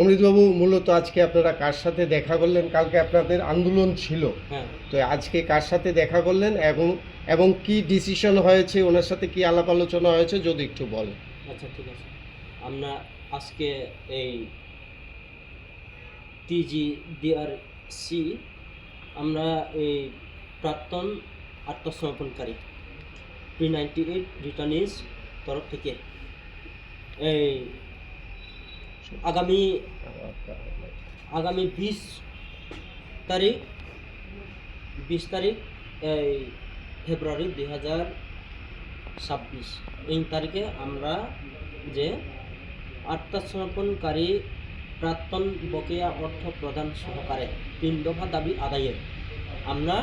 অমৃতবাবু, মূলত আজকে আপনারা কার সাথে দেখা করলেন? কালকে আপনাদের আন্দোলন ছিল, হ্যাঁ, তো আজকে কার সাথে দেখা করলেন এবং এবং কি ডিসিশন হয়েছে, ওনার সাথে কি আলাপ আলোচনা হয়েছে যদি একটু বলেন। আচ্ছা ঠিক আছে। আমরা আজকে এই TGDRC আমরা এই প্রাক্তন আত্মসমর্পণকারী P98 রিটার্নিস তরফ থেকে এই আগামী আগামী 20 তারিখ এই ফেব্রুয়ারি 2026 এই তারিখে আমরা যে আত্মসমর্পণকারী প্রাক্তন বকেয়া অর্থ প্রদান সহকারে 3 দফা দাবি আদায়ের আমরা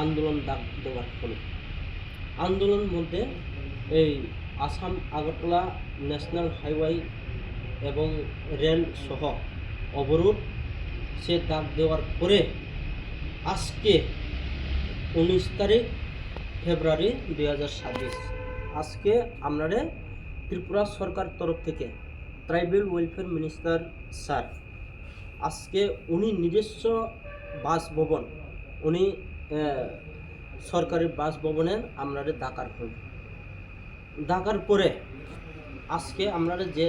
আন্দোলন ডাক দেওয়ার হলো। আন্দোলন মধ্যে এই আসাম আগরতলা ন্যাশনাল হাইওয়ে এবং রেল সহ অবরোধ সে ডাক দেওয়ার পরে আজকে 19 তারিখ ফেব্রুয়ারি 2026 আজকে আমরা ত্রিপুরা সরকার তরফ থেকে ট্রাইবেল ওয়েলফেয়ার মিনিস্টার স্যার আজকে উনি নিজস্ব বাসভবন উনি সরকারি বাসভবনের আমরা ডাকার হল। ডাকার পরে আজকে আমরা যে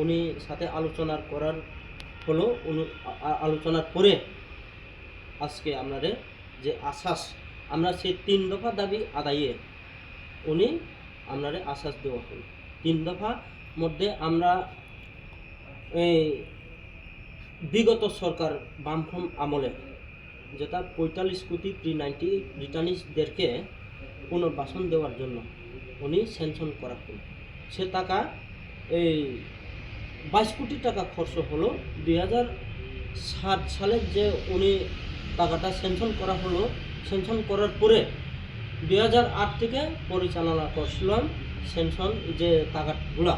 উনি সাথে আলোচনা করার হলো, উনি আলোচনার পরে আজকে আমরা যে আশ্বাস আমরা সেই 3 দফা দাবি আদায়ে উনি আমরা আশ্বাস দেওয়া হল। 3 দফা মধ্যে আমরা এই বিগত সরকার বামফ্রন্ট আমলে যেটা 45 কোটি P90 রিটার্নিসদেরকে পুনর্বাসন দেওয়ার জন্য উনি স্যাংশন করা হল। সে টাকা এই 22 কোটি টাকা খরচ হলো। 2007 সালে যে উনি টাকাটা স্যাংশন করা হলো, স্যাংশন করার পরে 2008 থেকে পরিচালনা করছিলাম। স্যাংশন যে টাকাগুলা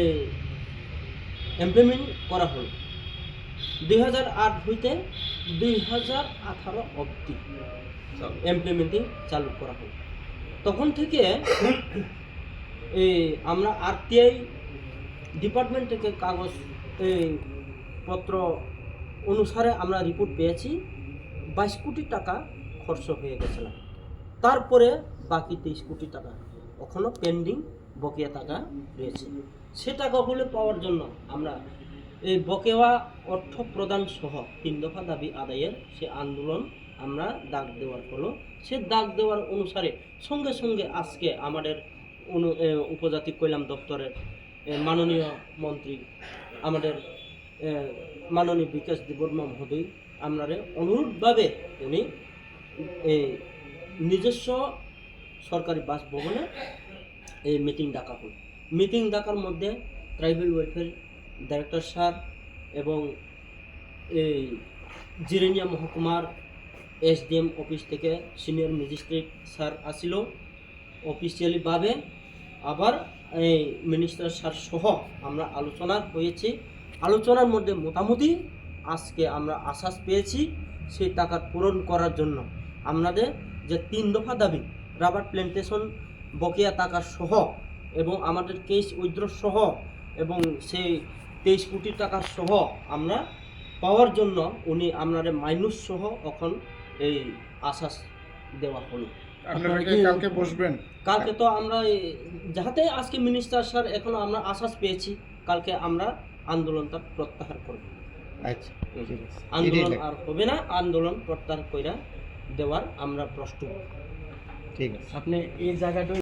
এই ইমপ্লিমেন্ট করা হলো 2008 হইতে 2018 অবধি ইমপ্লিমেন্টিং চালু করা হলো। তখন থেকে এই আমরা RTI ডিপার্টমেন্ট থেকে কাগজ এই পত্র অনুসারে আমরা রিপোর্ট পেয়েছি 22 কোটি টাকা খরচ হয়ে গেছিলাম। তারপরে বাকি 23 কোটি টাকা এখনও পেন্ডিং বকেয়া টাকা রয়েছে। সে টাকাগুলো পাওয়ার জন্য আমরা এই বকেয়া অর্থ প্রদান সহ 3 দফা দাবি আদায়ের সে আন্দোলন আমরা ডাক দেওয়ার হলো। সে ডাক দেওয়ার অনুসারে সঙ্গে সঙ্গে আজকে আমাদের উপজাতি কল্যাণ দপ্তরের মাননীয় মন্ত্রী আমাদের মাননীয় বিকাশ দেববর্মা মহোদয় আমরা অনুরোধভাবে উনি নিজস্ব সরকারি বাসভবনে এই মিটিং ডাকা হল। মিটিং ডাকার মধ্যে ট্রাইবেল ওয়েলফেয়ার ডাইরেক্টর স্যার এবং এই জিরেনিয়া মহকুমার SDM অফিস থেকে সিনিয়র ম্যাজিস্ট্রেট স্যার আসিল অফিসিয়ালিভাবে। আবার এই মিনিস্টার স্যার সহ আমরা আলোচনা হয়েছি। আলোচনার মধ্যে মোটামুটি আজকে আমরা আশ্বাস পেয়েছি সেই টাকা পূরণ করার জন্য। আমাদের যে 3 দফা দাবি রাবার প্ল্যান্টেশন বকেয়া টাকা সহ এবং আমাদের কেস উইথড্র সহ এবং সেই 23 কোটি টাকা সহ আমরা পাওয়ার জন্য উনি আপনাদের মাইনুস সহ এখন এই আশ্বাস দেওয়া হলো। আপনারা কি কালকে বসবেন? কালকে তো আমরা যাহাতে আজকে মিনিস্টার স্যার এখনো আমরা আশ্বাস পেয়েছি, কালকে আমরা আন্দোলনটা প্রত্যাহার করব। আচ্ছা, ঠিক আছে। আন্দোলন আর হবে না, আন্দোলন প্রত্যাহার কইরা দেওয়ার আমরা প্রস্তুত। ঠিক আছে। আপনি এই জায়গাটা